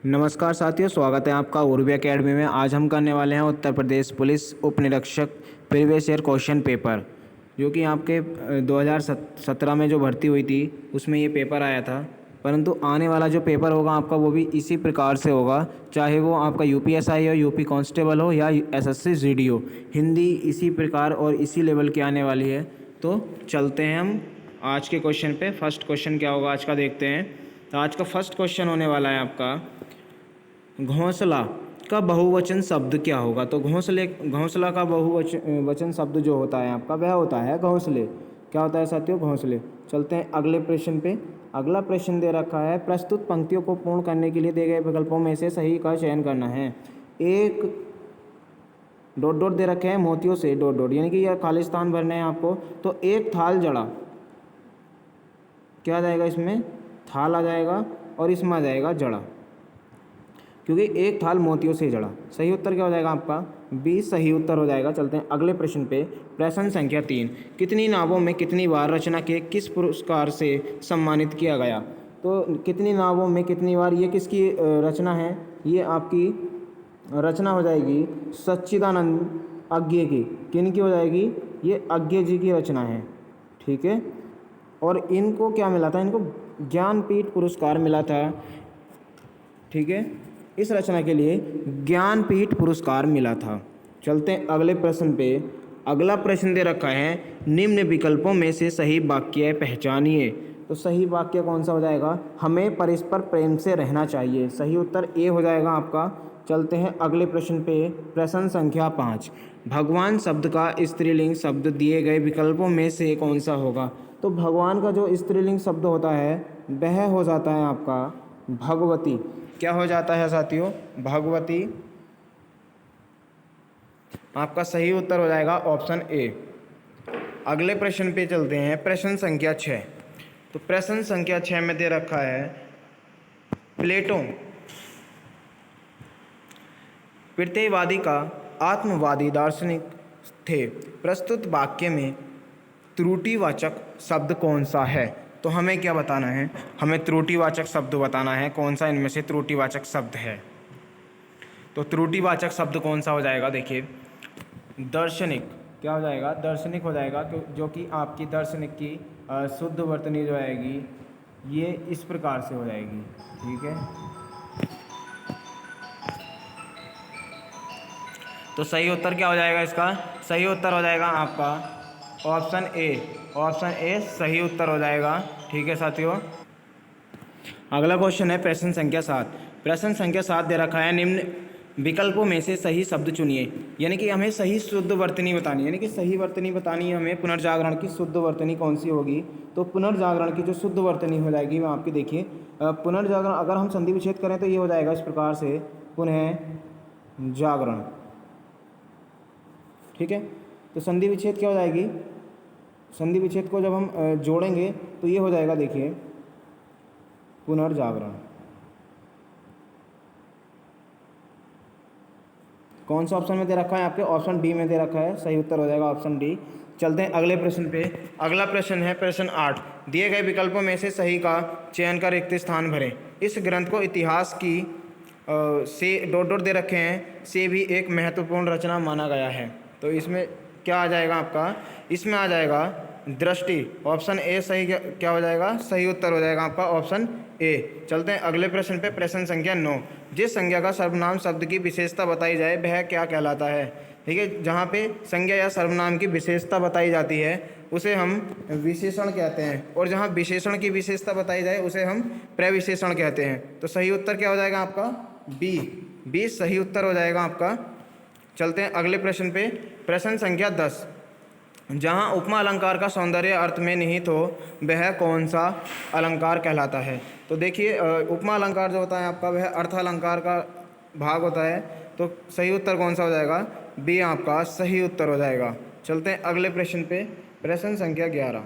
नमस्कार साथियों, स्वागत है आपका उर्वी एकेडमी में। आज हम करने वाले हैं उत्तर प्रदेश पुलिस उप निरीक्षक प्रीवियस ईयर क्वेश्चन पेपर, जो कि आपके 2017 में जो भर्ती हुई थी उसमें ये पेपर आया था। परंतु आने वाला जो पेपर होगा आपका वो भी इसी प्रकार से होगा, चाहे वो आपका यूपीएसआई हो, यूपी कांस्टेबल हो या एसएससी जीडी हो। हिंदी इसी प्रकार और इसी लेवल की आने वाली है। तो चलते हैं हम आज के क्वेश्चन पे। फर्स्ट क्वेश्चन क्या होगा आज का देखते हैं। तो आज का फर्स्ट क्वेश्चन होने वाला है आपका, घोंसला का बहुवचन शब्द क्या होगा। तो घोंसला का बहुवचन शब्द जो होता है आपका वह होता है घोंसले। क्या होता है साथियों? घोंसले। चलते हैं अगले प्रश्न पे। अगला प्रश्न दे रखा है, प्रस्तुत पंक्तियों को पूर्ण करने के लिए दिए गए विकल्पों में से सही का चयन करना है। एक डॉट डॉट दे रखे हैं मोतियों से डॉट डॉट, यानी कि यह खाली स्थान भरने हैं आपको। तो एक थाल जड़ा, क्या आ जाएगा इसमें? थाल आ जाएगा और इसमें आ जाएगा जड़ा, क्योंकि एक थाल मोतियों से जड़ा। सही उत्तर क्या हो जाएगा आपका? बी सही उत्तर हो जाएगा। चलते हैं अगले प्रश्न पे। प्रश्न संख्या 3, कितनी नावों में कितनी बार रचना के किस पुरस्कार से सम्मानित किया गया। तो कितनी नावों में कितनी बार, ये किसकी रचना है? ये आपकी रचना हो जाएगी सच्चिदानंद अज्ञे की। किन की हो जाएगी? ये अज्ञे जी की रचना है। ठीक है। और इनको क्या मिला था? इनको ज्ञानपीठ पुरस्कार मिला था। ठीक है, इस रचना के लिए ज्ञानपीठ पुरस्कार मिला था। चलते हैं अगले प्रश्न पे। अगला प्रश्न दे रखा है, निम्न विकल्पों में से सही वाक्य पहचानिए। तो सही वाक्य कौन सा हो जाएगा? हमें परस्पर प्रेम से रहना चाहिए। सही उत्तर ए हो जाएगा आपका। चलते हैं अगले प्रश्न पे। प्रश्न संख्या 5, भगवान शब्द का स्त्रीलिंग शब्द दिए गए विकल्पों में से कौन सा होगा। तो भगवान का जो स्त्रीलिंग शब्द होता है वह हो जाता है आपका भगवती। क्या हो जाता है साथियों? भगवती। आपका सही उत्तर हो जाएगा ऑप्शन ए। अगले प्रश्न पे चलते हैं। प्रश्न संख्या 6। तो प्रश्न संख्या 6 में दे रखा है, प्लेटो प्रत्ययवादी का आत्मवादी दार्शनिक थे। प्रस्तुत वाक्य में त्रुटिवाचक शब्द कौन सा है। तो हमें क्या बताना है? हमें त्रुटिवाचक शब्द बताना है। कौन सा इनमें से त्रुटिवाचक शब्द है? तो त्रुटिवाचक शब्द कौन सा हो जाएगा? देखिए, दार्शनिक। क्या हो जाएगा? दार्शनिक हो जाएगा, जो कि आपकी दार्शनिक की शुद्ध वर्तनी जो आएगी ये इस प्रकार से हो जाएगी। ठीक है, तो सही उत्तर क्या हो जाएगा इसका? सही उत्तर हो जाएगा आपका ऑप्शन ए। ऑप्शन ए सही उत्तर हो जाएगा। ठीक है साथियों। अगला क्वेश्चन है प्रश्न संख्या 7। प्रश्न संख्या 7 दे रखा है, निम्न विकल्पों में से सही शब्द चुनिए। यानी कि हमें सही शुद्ध वर्तनी बतानी है, यानी कि सही वर्तनी बतानी है हमें। पुनर्जागरण की शुद्ध वर्तनी कौन सी होगी? तो पुनर्जागरण की जो शुद्ध वर्तनी हो जाएगी मैं आपकी, देखिए पुनर्जागरण अगर हम संधि विच्छेद करें तो ये हो जाएगा इस प्रकार से, पुनः जागरण। ठीक है, तो संधि विच्छेद क्या हो जाएगी? संधि विच्छेद को जब हम जोड़ेंगे तो ये हो जाएगा, देखिए पुनर्जागरण। कौन सा ऑप्शन में दे रखा है? आपके ऑप्शन डी में दे रखा है। सही उत्तर हो जाएगा ऑप्शन डी। चलते हैं अगले प्रश्न पे। अगला प्रश्न है प्रश्न 8, दिए गए विकल्पों में से सही का चयन कर रिक्त स्थान भरें। इस ग्रंथ को इतिहास की से डॉट डॉट दे रखे हैं से भी एक महत्वपूर्ण रचना माना गया है। तो इसमें क्या आ जाएगा आपका? इसमें आ जाएगा दृष्टि। ऑप्शन ए सही क्या हो जाएगा? सही उत्तर हो जाएगा आपका ऑप्शन ए। चलते हैं अगले प्रश्न पे। प्रश्न संख्या 9, जिस संज्ञा का सर्वनाम शब्द की विशेषता बताई जाए वह क्या कहलाता है। ठीक है, जहाँ पे संज्ञा या सर्वनाम की विशेषता बताई जाती है उसे हम विशेषण कहते हैं, और जहाँ विशेषण की विशेषता बताई जाए उसे हम प्रविशेषण कहते हैं। तो सही उत्तर क्या हो जाएगा आपका? बी। बी सही उत्तर हो जाएगा आपका। चलते हैं अगले प्रश्न पे। प्रश्न संख्या 10, जहाँ उपमा अलंकार का सौंदर्य अर्थ में निहित हो वह कौन सा अलंकार कहलाता है। तो देखिए उपमा अलंकार जो होता है आपका वह अर्थ अलंकार का भाग होता है। तो सही उत्तर कौन सा हो जाएगा? बी आपका सही उत्तर हो जाएगा। चलते हैं अगले प्रश्न पे। प्रश्न संख्या 11।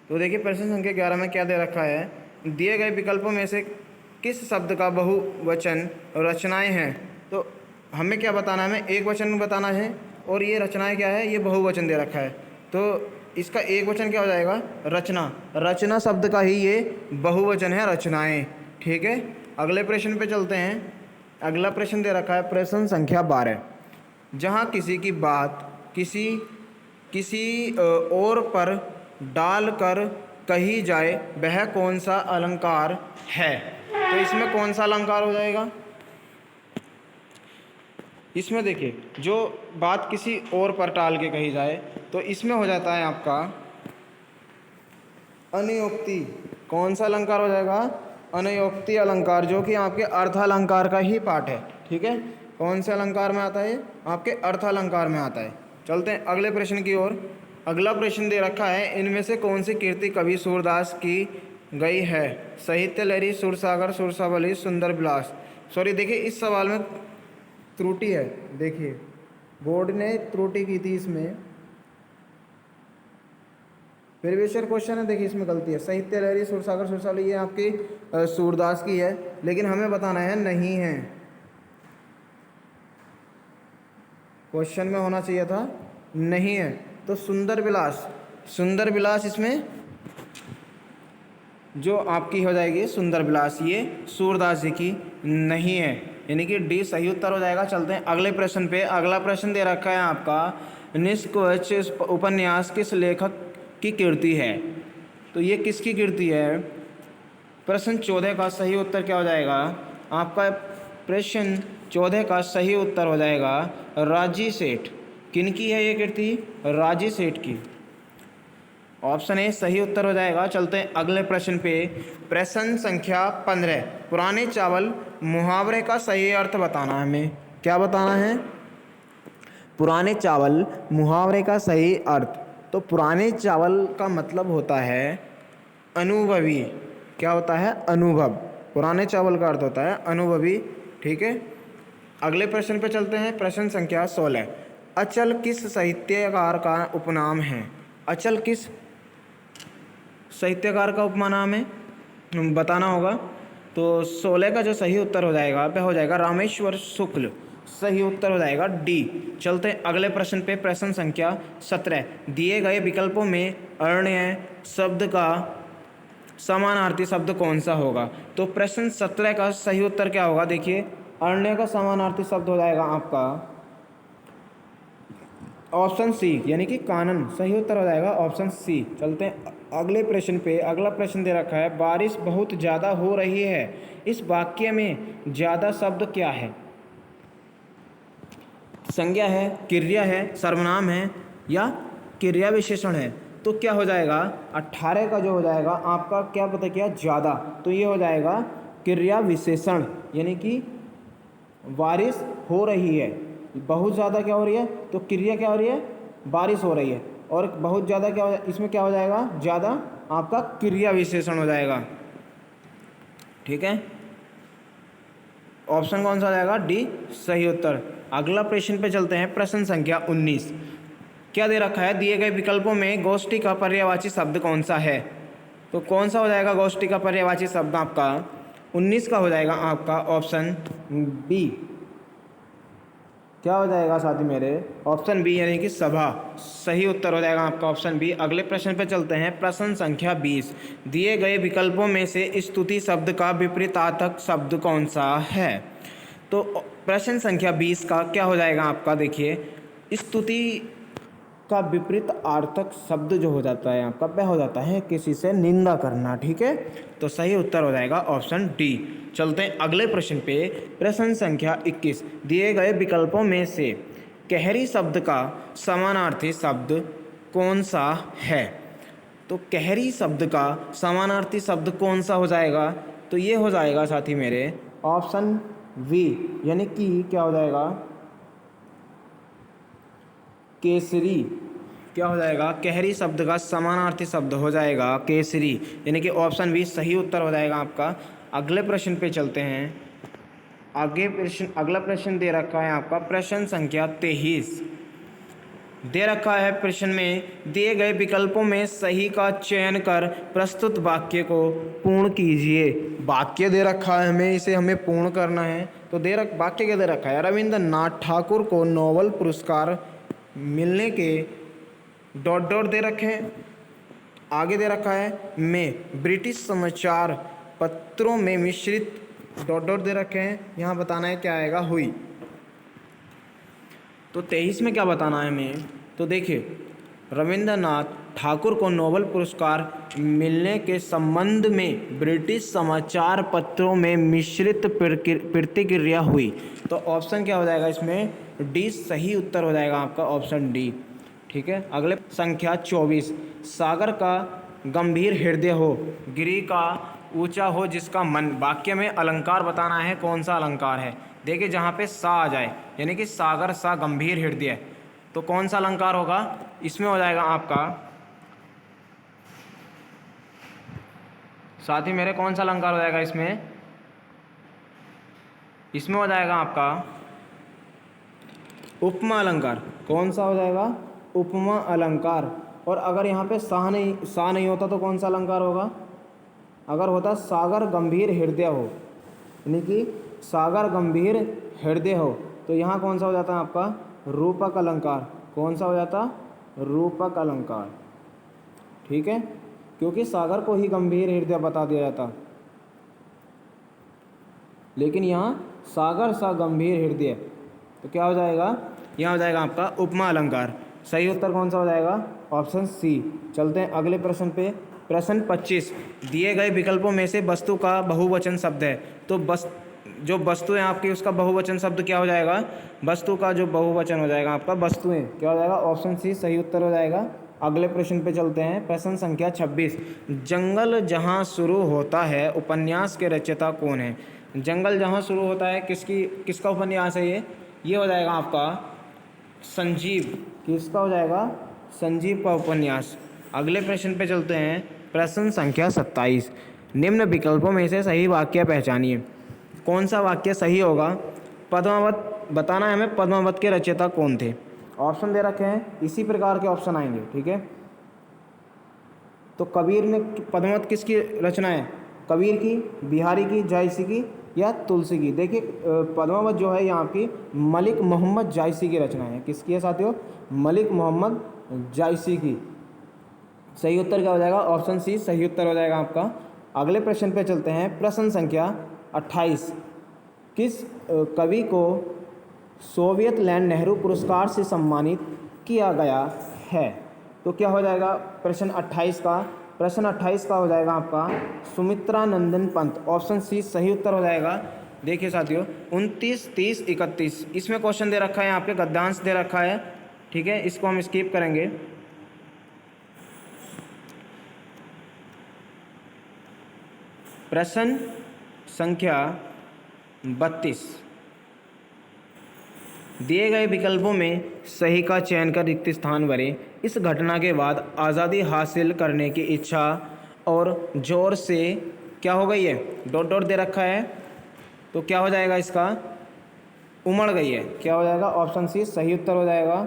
तो देखिए प्रश्न संख्या 11 में क्या दे रखा है, दिए गए विकल्पों में से किस शब्द का बहुवचन रचनाएं हैं। तो हमें क्या बताना है? हमें एक वचन बताना है, और ये रचनाएं क्या है? ये बहुवचन दे रखा है। तो इसका एक वचन क्या हो जाएगा? रचना। रचना शब्द का ही ये बहुवचन है, रचनाएं। ठीक है, अगले प्रश्न पे चलते हैं। अगला प्रश्न दे रखा है प्रश्न संख्या 12, जहाँ किसी की बात किसी किसी और पर डालकर कही जाए वह कौन सा अलंकार है। तो इसमें कौन सा अलंकार हो जाएगा, इसमें देखिए जो बात किसी और पर टाल के कही जाए तो इसमें हो जाता है आपका अनियोक्ति। कौन सा अलंकार हो जाएगा, अनियोक्ति अलंकार, जो कि आपके अर्थ अलंकार का ही पार्ट है। ठीक है, कौन से अलंकार में आता है, आपके अर्थ अलंकार में आता है। चलते हैं अगले प्रश्न की ओर। अगला प्रश्न दे रखा है, इनमें से कौन सी कृति कवि सूरदास की गई है। साहित्य लहरी, सुरसागर, सुरसावली, सुंदर विलास। सॉरी, देखिए इस सवाल में त्रुटि है। देखिए बोर्ड ने त्रुटि की थी इसमें, प्रीवियस ईयर क्वेश्चन है, देखिए इसमें गलती है। साहित्य लहरी, सुरसागर, सुरसावली ये आपकी सूरदास की है, लेकिन हमें बताना है नहीं है। क्वेश्चन में होना चाहिए था नहीं है, तो सुंदर विलास, सुंदर विलास इसमें जो आपकी हो जाएगी सुंदर विलास, ये सूरदास जी की नहीं है, यानी कि डी सही उत्तर हो जाएगा। चलते हैं अगले प्रश्न पे। अगला प्रश्न दे रखा है आपका, निष्कवच उपन्यास किस लेखक की कृति है। तो ये किसकी कृति है। प्रश्न 14 का सही उत्तर क्या हो जाएगा, आपका प्रश्न 14 का सही उत्तर हो जाएगा राजी सेठ। किनकी है ये कृति, राजी सेठ की। ऑप्शन ए सही उत्तर हो जाएगा। चलते हैं अगले प्रश्न पे। प्रश्न संख्या 15, पुराने चावल मुहावरे का सही अर्थ बताना है हमें। क्या बताना है, पुराने चावल मुहावरे का सही अर्थ। तो पुराने चावल का मतलब होता है अनुभवी। क्या होता है, अनुभव। पुराने चावल का अर्थ होता है अनुभवी। ठीक है, अगले प्रश्न पे चलते हैं। प्रश्न संख्या 16, अचल किस साहित्यकार का उपनाम है। अचल किस साहित्यकार का उपनाम है, बताना होगा। तो 16 का जो सही उत्तर हो जाएगा वह हो जाएगा रामेश्वर शुक्ल। सही उत्तर हो जाएगा डी। चलते हैं अगले प्रश्न पे। प्रश्न संख्या 17, दिए गए विकल्पों में अण्य शब्द का समानार्थी शब्द कौन सा होगा। तो प्रश्न 17 का सही उत्तर क्या होगा, देखिए अण्य का समानार्थी शब्द हो जाएगा आपका ऑप्शन सी, यानी कि कानन। सही उत्तर हो जाएगा ऑप्शन सी। चलते हैं अगले प्रश्न पे। अगला प्रश्न दे रखा है, बारिश बहुत ज़्यादा हो रही है, इस वाक्य में ज़्यादा शब्द क्या है। संज्ञा है, क्रिया है, सर्वनाम है या क्रिया विशेषण है। तो क्या हो जाएगा, 18 का जो हो जाएगा आपका क्या पता किया, ज़्यादा। तो ये हो जाएगा क्रिया विशेषण, यानी कि बारिश हो रही है, बहुत ज़्यादा क्या हो रही है, तो क्रिया क्या हो रही है, बारिश हो रही है। और बहुत ज़्यादा क्या हो, इसमें क्या हो जाएगा, ज़्यादा आपका क्रिया विशेषण हो जाएगा। ठीक है, ऑप्शन कौन सा हो जाएगा, डी सही उत्तर। अगला प्रश्न पे चलते हैं। प्रश्न संख्या 19, क्या दे रखा है, दिए गए विकल्पों में गोष्ठी का पर्यायवाची शब्द कौन सा है। तो कौन सा हो जाएगा गोष्ठी का पर्यायवाची शब्द आपका 19 का हो जाएगा आपका ऑप्शन बी। क्या हो जाएगा साथी मेरे, ऑप्शन बी, यानी कि सभा। सही उत्तर हो जाएगा आपका ऑप्शन बी। अगले प्रश्न पे चलते हैं। प्रश्न संख्या 20, दिए गए विकल्पों में से स्तुति शब्द का विपरीतार्थक शब्द कौन सा है। तो प्रश्न संख्या 20 का क्या हो जाएगा आपका, देखिए स्तुति का विपरीत अर्थक शब्द जो हो जाता है आपका वह हो जाता है किसी से निंदा करना। ठीक है, तो सही उत्तर हो जाएगा ऑप्शन डी। चलते हैं अगले प्रश्न पे। प्रश्न संख्या 21, दिए गए विकल्पों में से कहरी शब्द का समानार्थी शब्द कौन सा है। तो कहरी शब्द का समानार्थी शब्द कौन सा हो जाएगा, तो ये हो जाएगा साथी मेरे ऑप्शन वी, यानी कि क्या हो जाएगा, केसरी। क्या हो जाएगा, कहरी शब्द का समानार्थी शब्द हो जाएगा केसरी, यानी कि ऑप्शन बी सही उत्तर हो जाएगा आपका। अगले प्रश्न पे चलते हैं। अगला प्रश्न दे रखा है आपका प्रश्न संख्या 23, दे रखा है प्रश्न में, दिए गए विकल्पों में सही का चयन कर प्रस्तुत वाक्य को पूर्ण कीजिए। वाक्य दे रखा है हमें, इसे हमें पूर्ण करना है। तो वाक्य क्या दे रखा है, रविंद्रनाथ ठाकुर को नोबेल पुरस्कार मिलने के ... दे रखे हैं। आगे दे रखा है, में ब्रिटिश समाचार पत्रों में मिश्रित डॉट डॉट दे रखे हैं, यहाँ बताना है क्या आएगा, हुई। तो 23 में क्या बताना है हमें, तो देखिए रविंद्रनाथ ठाकुर को नोबेल पुरस्कार मिलने के संबंध में ब्रिटिश समाचार पत्रों में मिश्रित प्रतिक्रिया हुई। तो ऑप्शन क्या हो जाएगा इसमें, डी सही उत्तर हो जाएगा आपका, ऑप्शन डी। ठीक है, अगले संख्या 24, सागर का गंभीर हृदय हो, गिरी का ऊंचा हो जिसका मन। वाक्य में अलंकार बताना है, कौन सा अलंकार है। देखिए जहाँ पे सा आ जाए, यानी कि सागर सा गंभीर हृदय, तो कौन सा अलंकार होगा, इसमें हो जाएगा आपका, साथी मेरे कौन सा अलंकार हो जाएगा इसमें, इसमें हो जाएगा आपका उपमा अलंकार। कौन सा हो जाएगा, उपमा अलंकार। और अगर यहाँ पे सा नहीं होता तो कौन सा अलंकार होगा, अगर होता सागर गंभीर हृदय हो, यानी कि सागर गंभीर हृदय हो, तो यहाँ कौन सा हो जाता है आपका, रूपक अलंकार। कौन सा हो जाता, रूपक अलंकार। ठीक है, क्योंकि सागर को ही गंभीर हृदय बता दिया जाता, लेकिन यहाँ सागर सा गंभीर हृदय, तो क्या हो जाएगा, यहाँ हो जाएगा आपका उपमा अलंकार। सही उत्तर कौन सा हो जाएगा, ऑप्शन सी। चलते हैं अगले प्रश्न पे। प्रश्न 25, दिए गए विकल्पों में से वस्तु का बहुवचन शब्द है। तो जो वस्तु है आपकी, उसका बहुवचन शब्द क्या हो जाएगा, वस्तु का जो बहुवचन हो जाएगा आपका, वस्तुएं, क्या हो जाएगा, ऑप्शन सी सही उत्तर हो जाएगा। अगले प्रश्न पे चलते हैं। प्रश्न संख्या 26, जंगल जहाँ शुरू होता है उपन्यास के रचयिता कौन है। जंगल जहाँ शुरू होता है किसका उपन्यास है ये हो जाएगा आपका संजीव। किसका हो जाएगा, संजीव का उपन्यास। अगले प्रश्न पे चलते हैं। प्रश्न संख्या 27, निम्न विकल्पों में से सही वाक्य पहचानिए। कौन सा वाक्य सही होगा, पद्मावत बताना है हमें, पद्मावत के रचयिता कौन थे। ऑप्शन दे रखे हैं, इसी प्रकार के ऑप्शन आएंगे। ठीक है, तो कबीर ने, पद्मावत किसकी रचना है, कबीर की, बिहारी की, जायसी की या तुलसी की। देखिए पद्मावत जो है यहाँ की मलिक मोहम्मद जायसी की रचना है। किसकी है साथियों, मलिक मोहम्मद जायसी की। सही उत्तर क्या हो जाएगा, ऑप्शन सी सही उत्तर हो जाएगा आपका। अगले प्रश्न पे चलते हैं। प्रश्न संख्या 28, किस कवि को सोवियत लैंड नेहरू पुरस्कार से सम्मानित किया गया है। तो क्या हो जाएगा प्रश्न 28 का, प्रश्न 28 का हो जाएगा आपका सुमित्रा नंदन पंत। ऑप्शन सी सही उत्तर हो जाएगा। देखिए साथियों 29, 30, 31 इसमें क्वेश्चन दे रखा है, आपके गद्यांश दे रखा है। ठीक है, इसको हम स्किप करेंगे। प्रश्न संख्या 32, दिए गए विकल्पों में सही का चयन कर रिक्त स्थान भरें। इस घटना के बाद आज़ादी हासिल करने की इच्छा और जोर से क्या हो गई है, डॉट डॉट दे रखा है, तो क्या हो जाएगा इसका, उमड़ गई है। क्या हो जाएगा, ऑप्शन सी सही उत्तर हो जाएगा।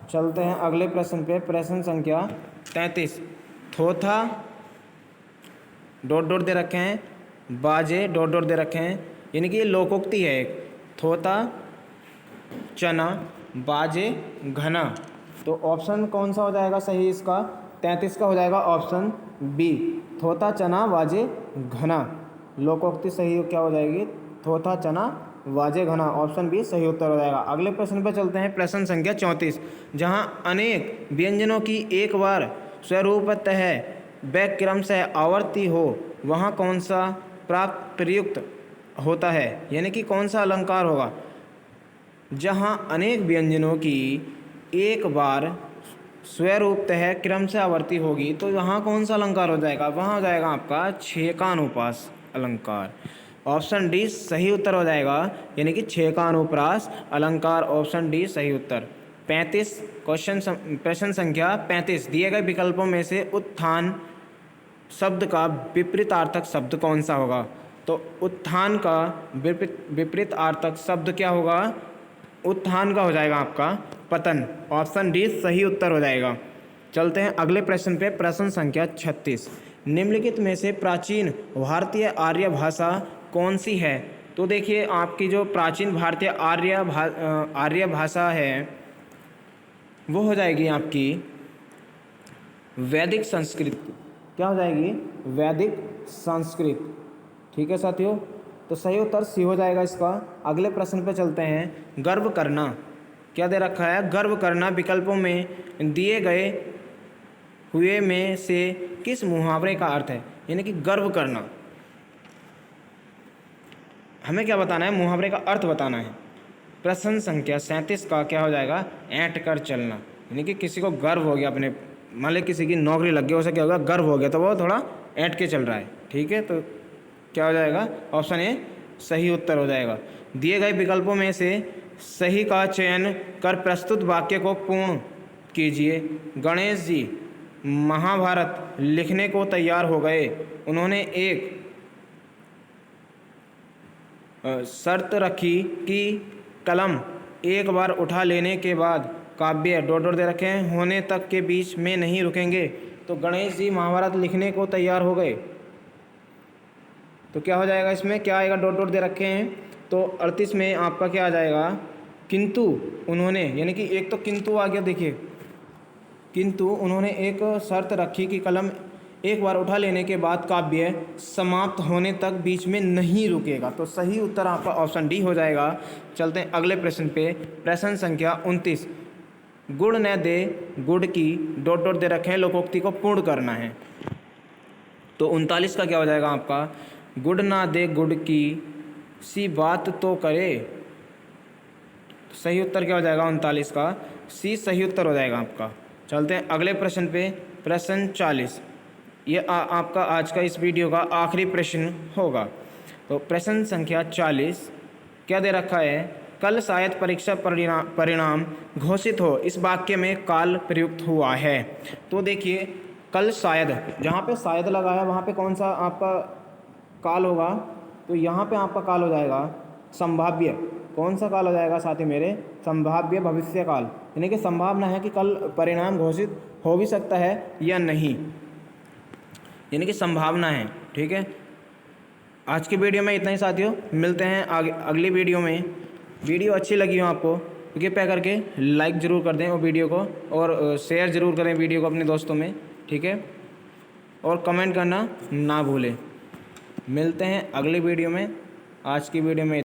चलते हैं अगले प्रश्न पे। प्रश्न संख्या 33, थोथा डॉट डॉट दे रखे हैं, बाजे डॉट डॉट दे रखे हैं, यानी कि ये लोकोक्ति है एक, थोथा चना बाजे घना। तो ऑप्शन कौन सा हो जाएगा सही इसका, 33 का हो जाएगा ऑप्शन बी, थोथा चना बाजे घना। लोकोक्ति सही क्या हो जाएगी, थोथा चना वाजे घना। ऑप्शन बी सही उत्तर हो जाएगा। अगले प्रश्न पर चलते हैं। प्रश्न संख्या 34, जहाँ अनेक व्यंजनों की एक बार स्वरूपतः व क्रम से आवर्ती हो, वहाँ कौन सा प्राप्त प्रयुक्त होता है, यानी कि कौन सा अलंकार होगा। जहाँ अनेक व्यंजनों की एक बार स्वरूपतः क्रम से आवर्ती होगी, तो वहाँ कौन सा अलंकार हो जाएगा, वहाँ हो जाएगा आपका छेकानुप्रास अलंकार। ऑप्शन डी सही उत्तर हो जाएगा, यानी कि छेकानुप्रास अलंकार। ऑप्शन डी सही उत्तर। 35 प्रश्न संख्या 35, दिए गए विकल्पों में से उत्थान शब्द का विपरीतार्थक शब्द कौन सा होगा। तो उत्थान का विपरीतार्थक शब्द क्या होगा, उत्थान का हो जाएगा आपका पतन। ऑप्शन डी सही उत्तर हो जाएगा। चलते हैं अगले प्रश्न पे। प्रश्न संख्या 36, निम्नलिखित में से प्राचीन भारतीय आर्य भाषा कौन सी है। तो देखिए आपकी जो प्राचीन भारतीय आर्य भाषा है वो हो जाएगी आपकी वैदिक संस्कृत। क्या हो जाएगी, वैदिक संस्कृत। ठीक है साथियों, तो सही उत्तर सी हो जाएगा इसका। अगले प्रश्न पे चलते हैं। गर्व करना क्या दे रखा है? गर्व करना विकल्पों में दिए गए हुए में से किस मुहावरे का अर्थ है? यानी कि गर्व करना, हमें क्या बताना है? मुहावरे का अर्थ बताना है। प्रश्न संख्या 37 का क्या हो जाएगा? ऐंठ कर चलना, यानी कि किसी को गर्व हो गया अपने, मान ली किसी की नौकरी लग गई, उसे क्या होगा? गर्व हो गया, तो वो थोड़ा ऐंठ के चल रहा है। ठीक है, तो क्या हो जाएगा? ऑप्शन ए सही उत्तर हो जाएगा। दिए गए विकल्पों में से सही का चयन कर प्रस्तुत वाक्य को पूर्ण कीजिए। गणेश जी महाभारत लिखने को तैयार हो गए। उन्होंने एक शर्त रखी कि कलम एक बार उठा लेने के बाद काव्य डॉट डॉट दे रखे हैं होने तक के बीच में नहीं रुकेंगे। तो गणेश जी महाभारत लिखने को तैयार हो गए, तो क्या हो जाएगा? इसमें क्या आएगा? डॉट डॉट दे रखे हैं, तो 38 में आपका क्या आ जाएगा? किंतु उन्होंने, यानी कि एक तो किंतु आ गया, देखिए किंतु उन्होंने एक शर्त रखी कि कलम एक बार उठा लेने के बाद काव्य समाप्त होने तक बीच में नहीं रुकेगा। तो सही उत्तर आपका ऑप्शन डी हो जाएगा। चलते हैं अगले प्रश्न पे। प्रश्न संख्या 29। गुड़ न दे गुड़ की डॉट डॉट दे रखे हैं, लोकोक्ति को पूर्ण करना है। तो 39 का क्या हो जाएगा आपका? गुड़ ना दे गुड़ की सी बात तो करे। सही उत्तर क्या हो जाएगा? 39 का सी सही उत्तर हो जाएगा आपका। चलते हैं अगले प्रश्न पे। प्रश्न 40, ये आपका आज का इस वीडियो का आखिरी प्रश्न होगा। तो प्रश्न संख्या 40 क्या दे रखा है? कल शायद परीक्षा परिणाम घोषित हो, इस वाक्य में काल प्रयुक्त हुआ है। तो देखिए कल शायद, जहाँ पे शायद लगा है वहाँ पे कौन सा आपका काल होगा? तो यहाँ पे आपका काल हो जाएगा संभाव्य। कौन सा काल हो जाएगा साथी मेरे? संभाव्य भविष्य काल, यानी कि संभावना है कि कल परिणाम घोषित हो भी सकता है या नहीं, यानी कि संभावना है। ठीक है, आज की वीडियो में इतना ही साथियों, मिलते हैं अगली वीडियो में। वीडियो अच्छी लगी हो आपको तो कृपया करके लाइक ज़रूर कर दें वो वीडियो को, और शेयर ज़रूर करें वीडियो को अपने दोस्तों में। ठीक है, और कमेंट करना ना भूलें। मिलते हैं अगली वीडियो में। आज की वीडियो में